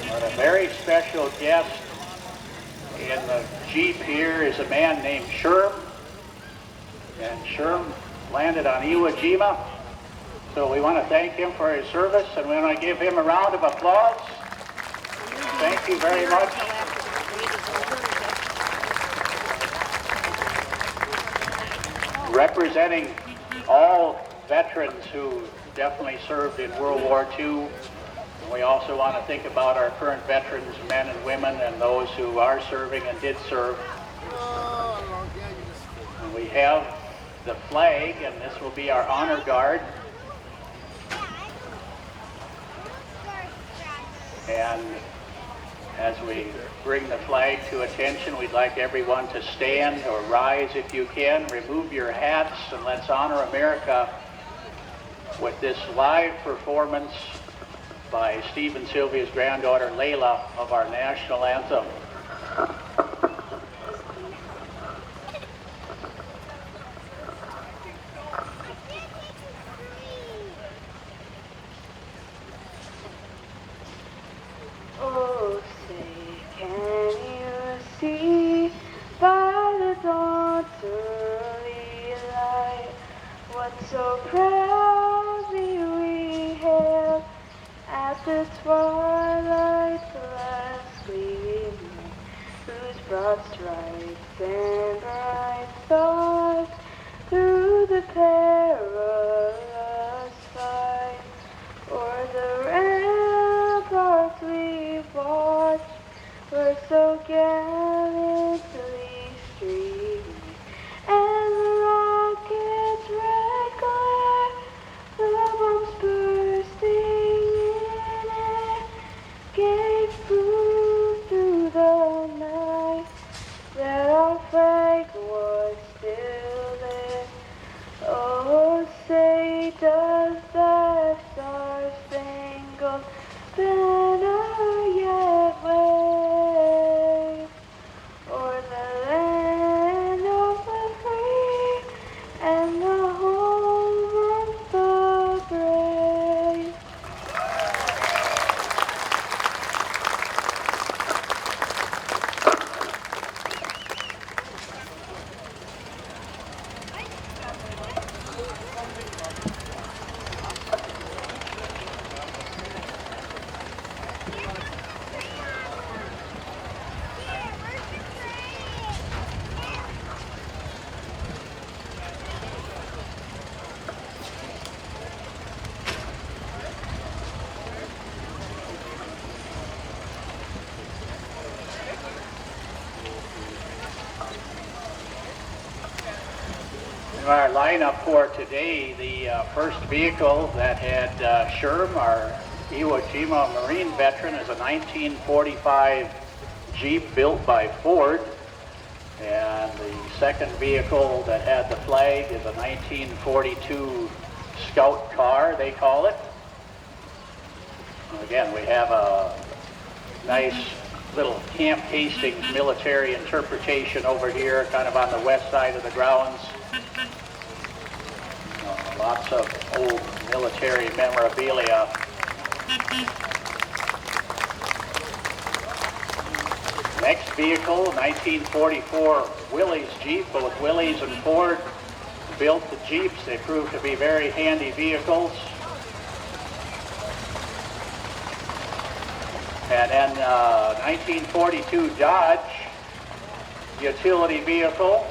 But a very special guest in the Jeep here is a man named Sherm. And Sherm landed on Iwo Jima. So we want to thank him for his service, and we want to give him a round of applause. Thank you very much. Representing all veterans who definitely served in World War II. And we also want to think about our current veterans, men and women, and those who are serving and did serve. And we have the flag, and this will be our honor guard. And as we bring the flag to attention, we'd like everyone to stand or rise if you can. Remove your hats, and let's honor America with this live performance by Steve and Sylvia's granddaughter Layla of our national anthem. Oh, say, can you see by the dawn's early light what so proudly we hailed at the twilight's last gleaming, whose broad stripes and bright stars through the perilous fight o'er the ramparts we watched were so gallantly streaming, and the rocket's red glare, the bombs bursting in air, gave proof through the night that our flag was still there. Oh, say does that star-spangled banner yet wave o'er the land of the free and the home of the brave? In our lineup for today, the first vehicle that had Sherm, our Iwo Jima Marine veteran, is a 1945 Jeep built by Ford. And the second vehicle that had the flag is a 1942 Scout car, they call it. And again, we have a nice little Camp Hastings military interpretation over here, kind of on the west side of the grounds. Lots of old military memorabilia. Next vehicle, 1944 Willys Jeep. Both Willys and Ford built the Jeeps. They proved to be very handy vehicles. And then 1942 Dodge utility vehicle.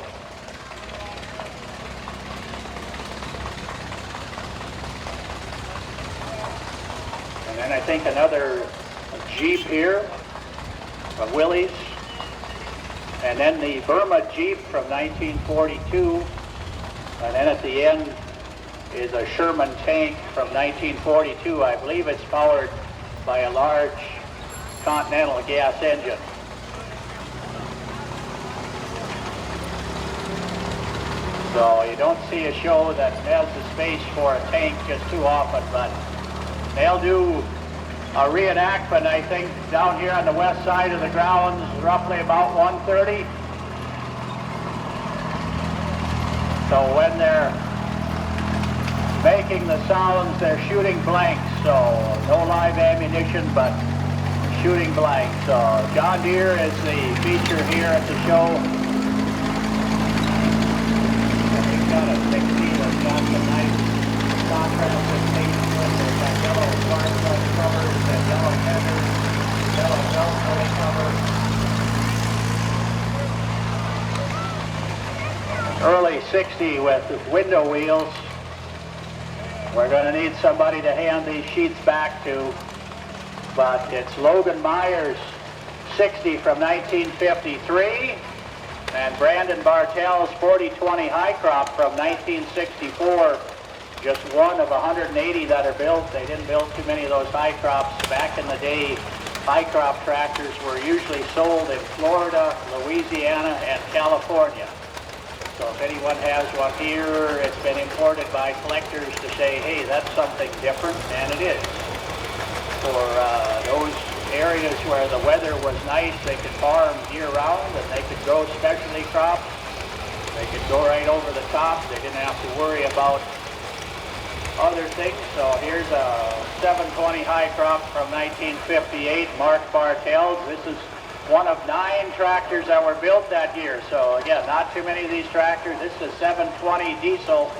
And then I think another Jeep here, a Willys. And then the Burma Jeep from 1942. And then at the end is a Sherman tank from 1942. I believe it's powered by a large Continental gas engine. So you don't see a show that has the space for a tank just too often, but they'll do a reenactment, I think, down here on the west side of the grounds, roughly about 1:30. So when they're making making the sounds. They're shooting blanks, so no live ammunition, but shooting blanks. So John Deere is the feature here at the show. They've got a 60 that's got some nice contrasted paint. They've got yellow spark plug covers and yellow headers, yellow belt plate cover. Early 60 with window wheels. We're going to need somebody to hand these sheets back to, but it's Logan Meyer's 60 from 1953 and Brandon Bartell's 4020 high crop from 1964. Just one of 180 that are built. They didn't build too many of those high crops. Back in the day, high crop tractors were usually sold in Florida, Louisiana, and California. So if anyone has one here, it's been imported by collectors to say, hey, that's something different, and it is. For those areas where the weather was nice, they could farm year-round, and they could grow specialty crops. They could go right over the top. They didn't have to worry about other things. So here's a 720 high crop from 1958, Mark Bartell. This is one of 9 tractors that were built that year. So again, not too many of these tractors. This is a 720 diesel.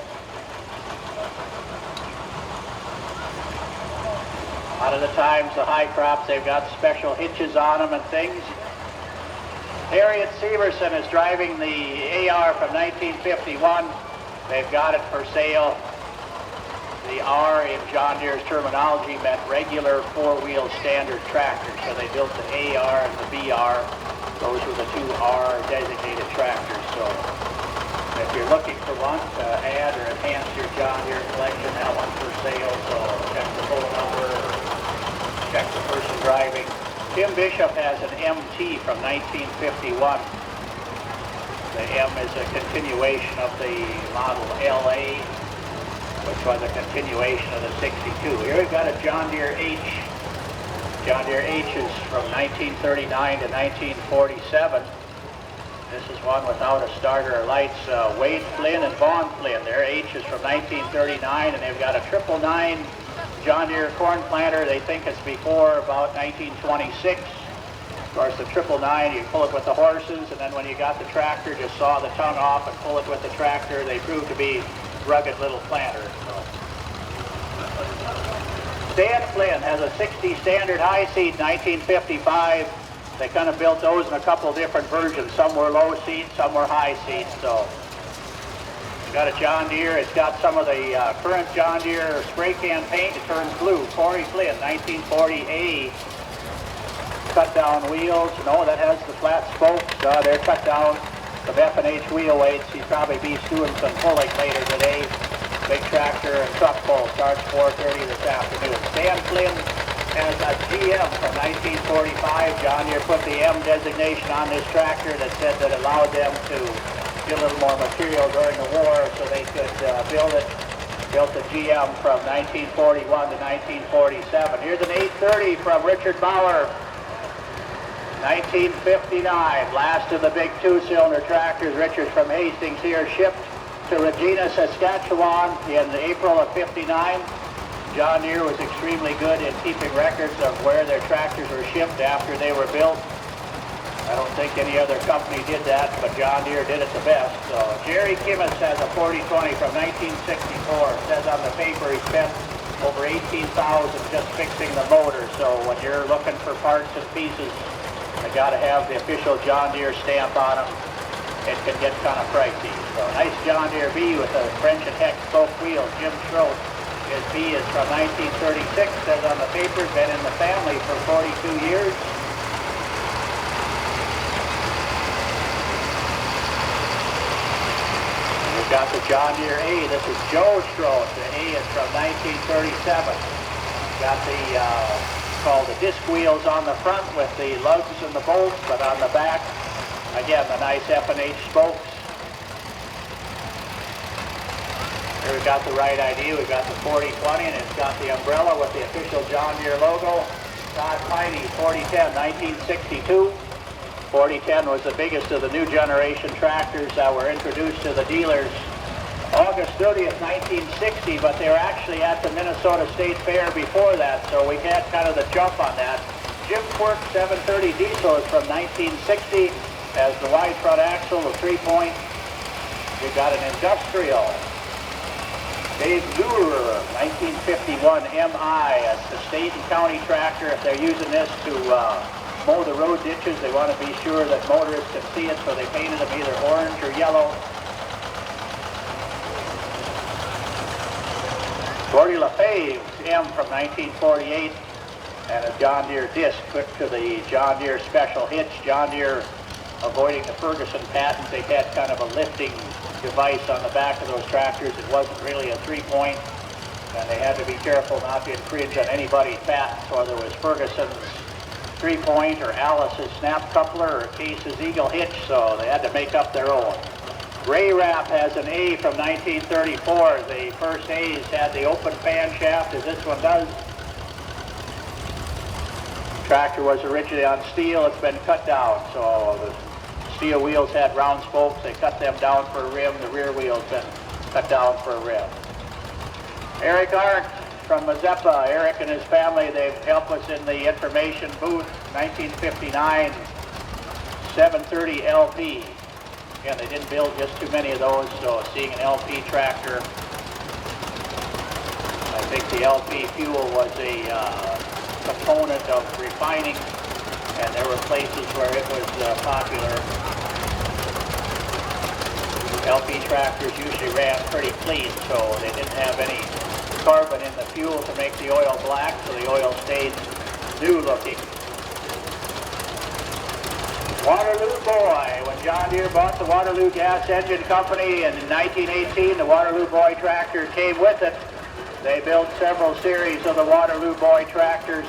A lot of the times the high crops, they've got special hitches on them and things. Harriet Severson is driving the AR from 1951. They've got it for sale. The R in John Deere's terminology meant regular 4-wheel standard tractor. So they built the AR and the BR. Those were the 2 R designated tractors. So if you're looking for one to add or enhance your John Deere collection, that one's for sale. So check the phone number, check the person driving. Tim Bishop has an MT from 1951. The M is a continuation of the model LA, which was a continuation of the 62. Here we've got a John Deere H. John Deere H is from 1939 to 1947. This is one without a starter or lights. Wade Flynn and Vaughn Flynn. Their H is from 1939, and they've got a 999 John Deere corn planter. They think it's before about 1926. Of course, the 999, you pull it with the horses, and then when you got the tractor, just saw the tongue off and pull it with the tractor. They proved to be rugged little planter. So. Stan Flynn has a 60 standard high seat, 1955. They kind of built those in a couple different versions. Some were low seat, some were high seat. So you got a John Deere. It's got some of the current John Deere spray can paint. It turns blue. Corey Flynn, 1940A. Cut down wheels. No, that has the flat spokes. They're cut down. Some F&H wheel weights. He'd probably be doing some pulling later today. Big tractor and truck pull starts 4:30 this afternoon. Stan Flynn has a GM from 1945. John Deere put the M designation on this tractor that said that allowed them to get a little more material during the war so they could build it. Built the GM from 1941 to 1947. Here's an 830 from Richard Bauer. 1959, last of the big 2-cylinder tractors. Richard from Hastings here, shipped to Regina, Saskatchewan in April of '59. John Deere was extremely good in keeping records of where their tractors were shipped after they were built. I don't think any other company did that, but John Deere did it the best. So Jerry Kimmis has a 4020 from 1964. It says on the paper he spent over $18,000 just fixing the motor. So when you're looking for parts and pieces, I got to have the official John Deere stamp on them. It can get kind of pricey. So nice John Deere B with a French and Hex spoke wheel. Jim Schroet, his B is from 1936. Says on the paper, been in the family for 42 years. And we've got the John Deere A. This is Joe Schroet. The A is from 1937. Got the called the disc wheels on the front with the lugs and the bolts, but on the back, again, the nice F&H spokes. Here we've got the right ID. We've got the 4020, and it's got the umbrella with the official John Deere logo. Todd Piney, 4010, 1962. 4010 was the biggest of the new generation tractors that were introduced to the dealers August 30th, 1960, but they were actually at the Minnesota State Fair before that, so we had kind of the jump on that. Jim Quirk 730 diesel is from 1960, has the wide front axle, the 3-point. We've got an industrial. Dave Lurer, 1951 MI, it's the state and county tractor. If they're using this to mow the road ditches, they want to be sure that motorists can see it, so they painted them either orange or yellow. Gordy LaFave's M from 1948, and a John Deere disc put to the John Deere special hitch. John Deere, avoiding the Ferguson patent, they had kind of a lifting device on the back of those tractors. It wasn't really a 3-point, and they had to be careful not to infringe on anybody's patents, whether it was Ferguson's 3-point or Alice's snap coupler or Case's eagle hitch, so they had to make up their own. Ray Rapp has an A from 1934. The first A's had the open fan shaft, as this one does. The tractor was originally on steel. It's been cut down, so the steel wheels had round spokes. They cut them down for a rim. The rear wheel's been cut down for a rim. Eric Arndt from Mazeppa. Eric and his family, they've helped us in the information booth. 1959 730 LP. Again, they didn't build just too many of those, so seeing an LP tractor, I think the LP fuel was a component of refining, and there were places where it was popular. LP tractors usually ran pretty clean, so they didn't have any carbon in the fuel to make the oil black, so the oil stayed new looking. Waterloo Boy. When John Deere bought the Waterloo Gas Engine Company in 1918, the Waterloo Boy tractor came with it. They built several series of the Waterloo Boy tractors,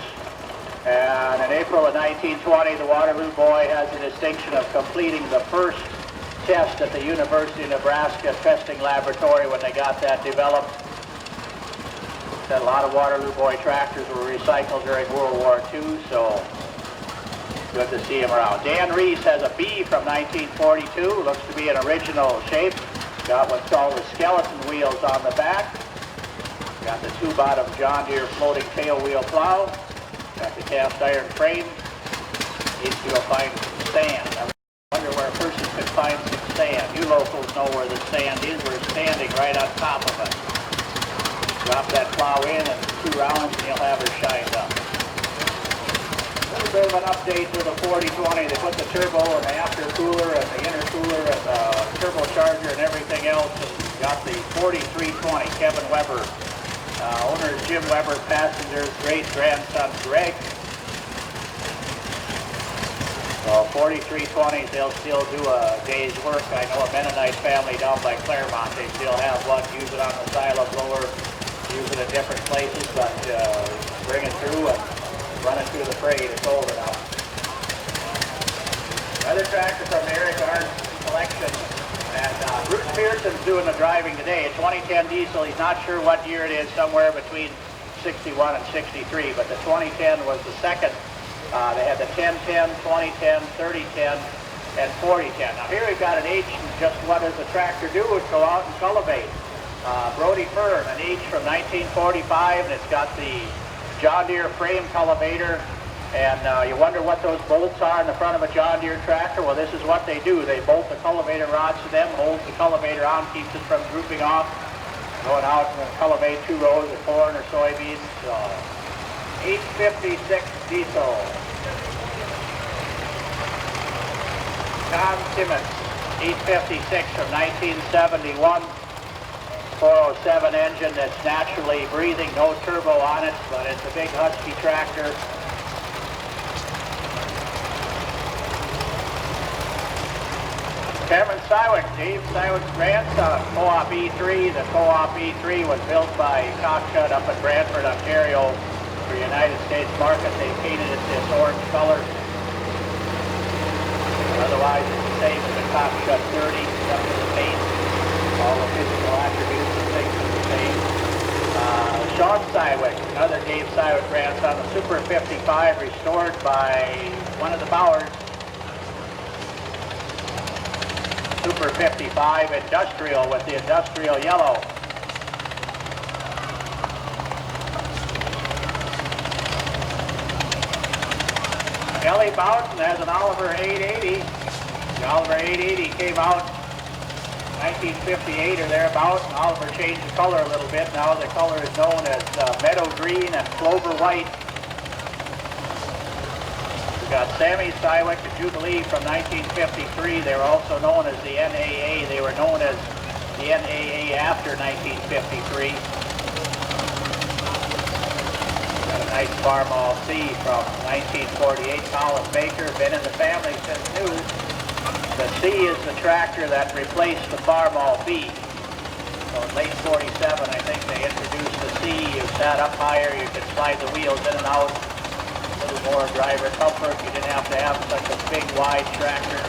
and in April of 1920, the Waterloo Boy has the distinction of completing the first test at the University of Nebraska testing laboratory when they got that developed. Said a lot of Waterloo Boy tractors were recycled during World War II, so good to see him around. Dan Reese has a B from 1942. Looks to be an original shape. Got what's called the skeleton wheels on the back. Got the two-bottom John Deere floating tail wheel plow. Got the cast iron frame. Needs to go find some sand. I wonder where a person could find some sand. You locals know where the sand is. We're standing right on top of it. Drop that plow in and 2 rounds and you'll have her shined up. A little bit of an update to the 4020. They put the turbo and the aftercooler and the intercooler and the turbocharger and everything else, and got the 4320. Kevin Weber, owner is Jim Weber, passengers great-grandson Greg. So 4320s, they'll still do a day's work. I know a Mennonite family down by Claremont, they still have one, use it on the silo blower, use it at different places, but bring it through and run it through the freight. It's over now. Another tractor from Eric Arndt's collection, and Bruce Pearson's doing the driving today. A 2010 diesel. He's not sure what year it is, somewhere between 61 and 63, but the 2010 was the second. They had the 1010, 2010, 3010, and 4010. Now here we've got an H, and just what does the tractor do? It's go out and cultivate. Brody Fern, an H from 1945, and it's got the John Deere frame cultivator, and you wonder what those bolts are in the front of a John Deere tractor. Well, this is what they do. They bolt the cultivator rods to them, holds the cultivator on, keeps it from drooping off, going out and cultivate 2 rows of corn or soybeans. 856 diesel. Tom Timmons, 856 from 1971. 407 engine that's naturally breathing, no turbo on it, but it's a big husky tractor. Cameron Sywick, Dave Sywick's grandson, Co-op E3. The Co-op E3 was built by Cockshut up in Brantford, Ontario for United States market. They painted it this orange color. Otherwise it's the same as the Cockshut 30, except for the paint. All the physical attributes and things are the same. Sean Sywick, another Dave Sywick grandson, the Super 55 restored by one of the Bowers. Super number 55 Industrial with the industrial yellow. Ellie Bowden has an Oliver 880. The Oliver 880 came out 1958 or thereabout, and Oliver changed the color a little bit. Now the color is known as meadow green and clover white. We've got Sammy Sywick and Jubilee from 1953. They were also known as the NAA. They were known as the NAA after 1953. Got a nice Farmall C from 1948. Colin Baker, been in the family since new. The C is the tractor that replaced the Farmall B. So in late 47, I think they introduced the C. You sat up higher, you could slide the wheels in and out. A little more driver comfort. You didn't have to have such a big, wide tractor.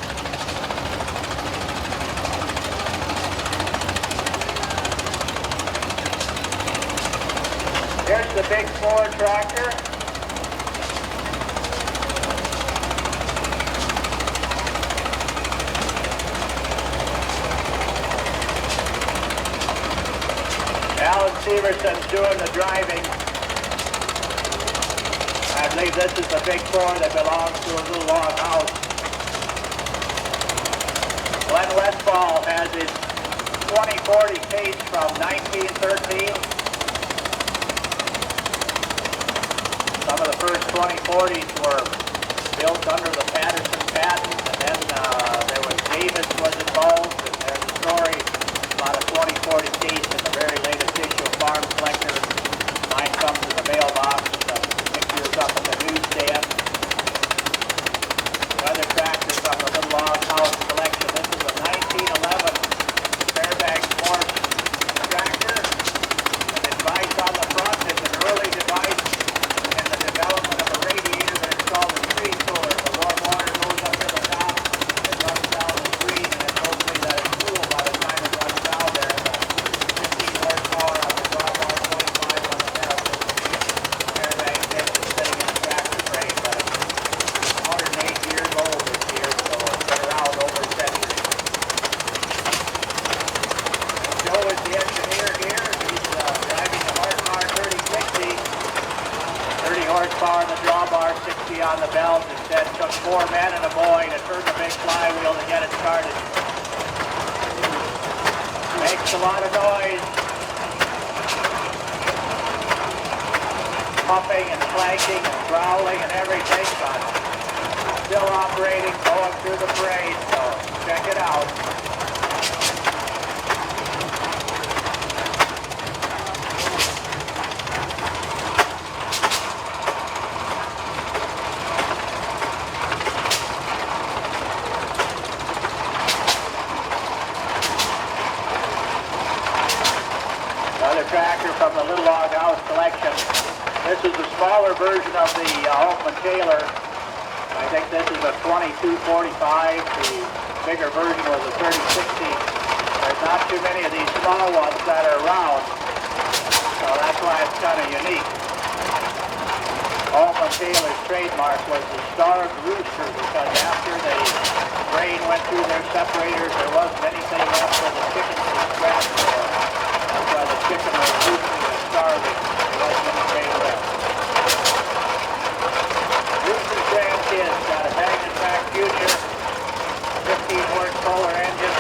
Here's the big Ford tractor. Alan Severson's doing the driving. I believe this is the big Ford that belongs to a little log house. Glenn Westfall has his 2040 case from 1913. Some of the first 2040s were built under the Patterson patent, and then there was Davis was involved, and there's a story about a 2040 case in the very latest issue of Farm Selector. Mine comes in the mailbox, the pictures up in the newsstand. The other tractors from the Little Log House collection. This is a 1911 Fairbanks Morse tractor. The device on the front is an early device in the development of a radiator that is called a screen cooler. The warm water goes up to the top, it runs down the screen, and it's hopefully that it's cool by the time it runs down there. The 15 horsepower on the drop bar, 25 on the pedal. Fairbanks engine sitting in a tractor frame, but it's 108 years old this year, so it's been around over a century. Joe is the engineer here. He's driving the Markmar 3060. 30 horsepower on the drawbar, 60 on the belt. Instead, took 4 men and a boy to turn the big flywheel to get it started. Makes a lot of noise. Puffing and clanking and growling and everything, but still operating, going through the parade, so check it out. Another tractor from the Little Log House collection. This is a smaller version of the Altman Taylor. I think this is a 2245. The bigger version was a 3060. There's not too many of these small ones that are around, so that's why it's kind of unique. Altman Taylor's trademark was the starved rooster, because after the grain went through their separators, there wasn't anything left for the chickens to scratch for. That's why the chicken was roosting and starving. There wasn't any grain left. Rooster's grandkids got a Magnet Track Future, 15 horsepower engine.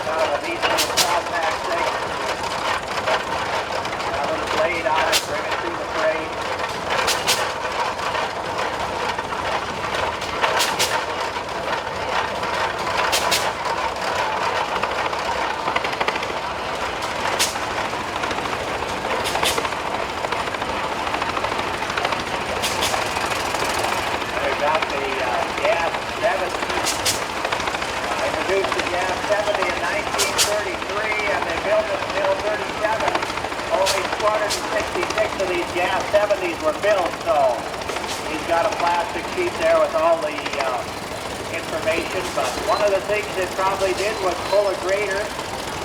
Got a neat little compact thing. Got a little blade on it, bring it through the parade. Introduced the Gas 70 in 1933, and they built it until 37. Only 266 of these Gas 70s were built, so he's got a plastic sheet there with all the information. But one of the things it probably did was pull a grader.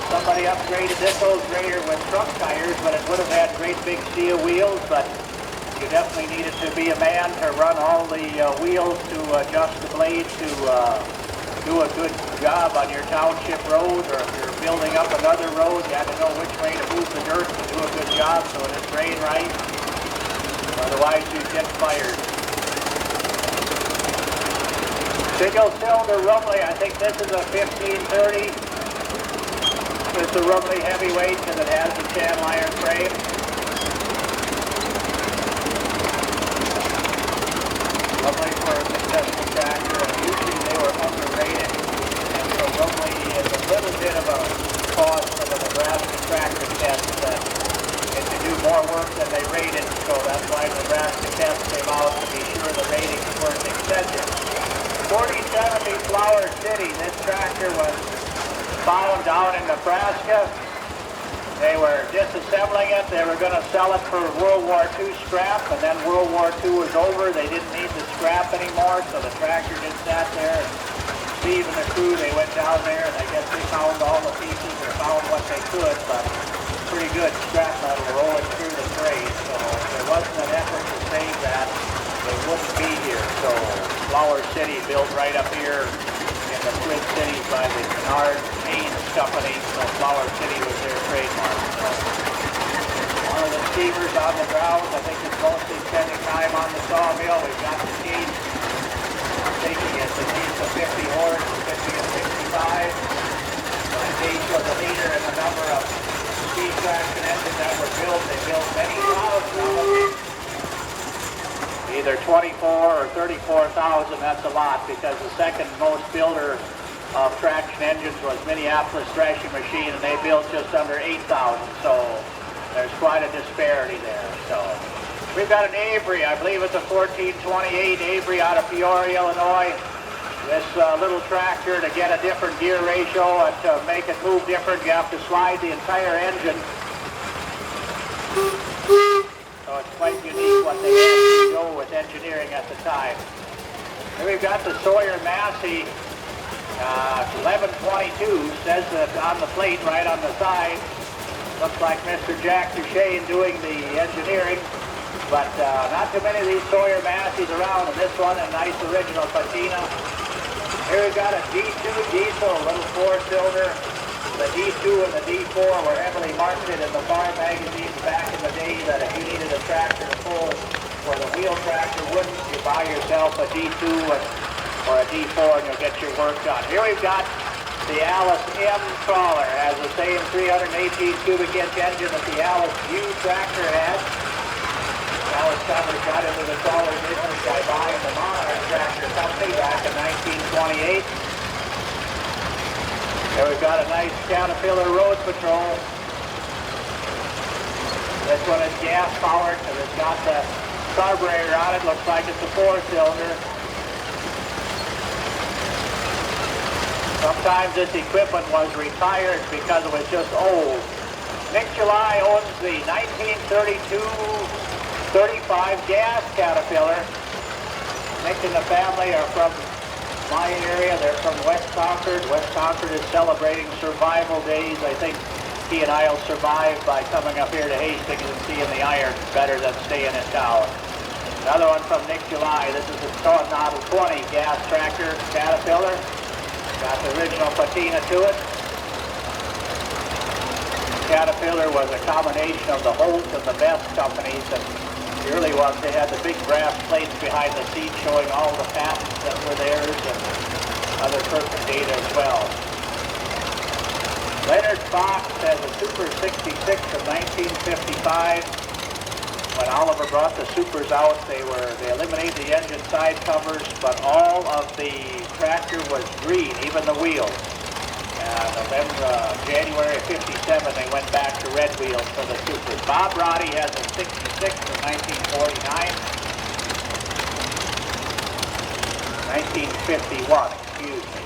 Somebody upgraded this old grader with truck tires, but it would have had great big steel wheels, but you definitely needed to be a man to run all the wheels to adjust the blade to do a good job on your township road, or if you're building up another road, you have to know which way to move the dirt to do a good job so it is drained right. Otherwise you get fired. Single cylinder Rumley, I think this is a 1530. It's a Rumley heavyweight because it has the channel iron frame. Rumley for a successful tractor, and usually they were underrated. And so Rumley is a little bit of a cause for the Nebraska tractor test that it could do more work than they rated. So that's why the Nebraska test came out to be sure the ratings weren't excessive. 4070 Flower City. This tractor was found down in Nebraska. They were disassembling it. They were going to sell it for World War II scrap, and then World War II was over. They didn't need the scrap anymore, so the tractor just sat there. And Steve and the crew, they went down there, and I guess they found all the pieces or found what they could, but pretty good scrap metal rolling through the trade. So if there wasn't an effort to save that, they wouldn't be here. So Flower City built right up here in the Twin Cities by the Menard Haynes Company, so Flower City was their trademark. So one of the steamers on the ground, I think it's mostly spending time on the sawmill. We've got the team taking it to teams of 50 horse, 50 and 65. So the gauge of the leader and the number of steam traction engines that were built, they built many thousands of them. Either 24 or 34,000, that's a lot, because the second most builder of traction engines was Minneapolis Threshing Machine, and they built just under 8,000, so there's quite a disparity there. So we've got an Avery, I believe it's a 1428 Avery out of Peoria, Illinois. This little tractor, to get a different gear ratio and to make it move different, you have to slide the entire engine. So it's quite unique what they had to go with engineering at the time. Here we've got the Sawyer Massey 1122, says that on the plate right on the side. Looks like Mr. Jack Duchesne doing the engineering, but not too many of these Sawyer Masseys around, and this one a nice original patina. Here we've got a D2 diesel, a little four-cylinder. The D2 and the D4 were heavily marketed in the farm magazines back in the day, that if you needed a tractor to pull where the wheel tractor wouldn't, you buy yourself a D2 or a D4 and you'll get your work done. Here we've got the Alice M trawler. Has the same 318 cubic inch engine that the Alice U tractor had. Alice Summers got into the trawler business by buying the Monarch Tractor Company back in 1928. Here we've got a nice Caterpillar Road Patrol. This one is gas powered because it's got the carburetor on it. Looks like it's a four-cylinder. Sometimes this equipment was retired because it was just old. Nick July owns the 1932-35 gas Caterpillar. Nick and the family are from my area. They're from West Concord. West Concord is celebrating survival days. I think he and I will survive by coming up here to Hastings and seeing the iron better than staying in town. Another one from Nick July. This is a Model 20 gas tractor Caterpillar. Got the original patina to it. Caterpillar was a combination of the Holt and the Best companies, and the early ones, they had the big brass plates behind the seat showing all the patents that were theirs and other pertinent data as well. Leonard Fox has a Super 66 from 1955. When Oliver brought the Supers out, they eliminated the engine side covers, but all of the tractor was green, even the wheels. January of 57, they went back to red wheels for the Supers. Bob Roddy has a 66 from 1949. 1951, excuse me.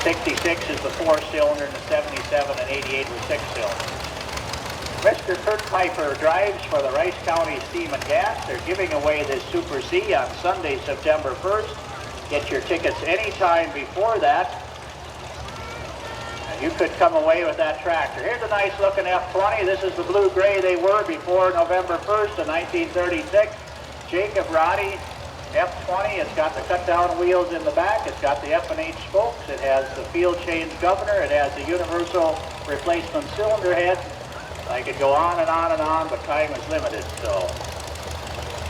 66 is the four-cylinder, and the 77 and 88 were six-cylinder. Mr. Kurt Piper drives for the Rice County Steam and Gas. They're giving away this Super C on Sunday, September 1st. Get your tickets anytime before that, and you could come away with that tractor. Here's a nice looking F20. This is the blue-gray they were before November 1st of 1936. Jacob Roddy F20, it's got the cut-down wheels in the back. It's got the F&H spokes. It has the field change governor. It has the universal replacement cylinder head. I could go on and on and on, but time is limited, so.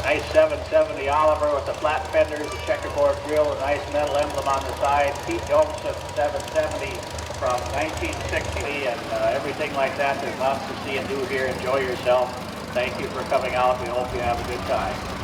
Nice 770 Oliver with the flat fenders, the checkerboard grille, a nice metal emblem on the side. Pete Joseph 770 from 1960, and everything like that. There's lots to see and do here. Enjoy yourself. Thank you for coming out. We hope you have a good time.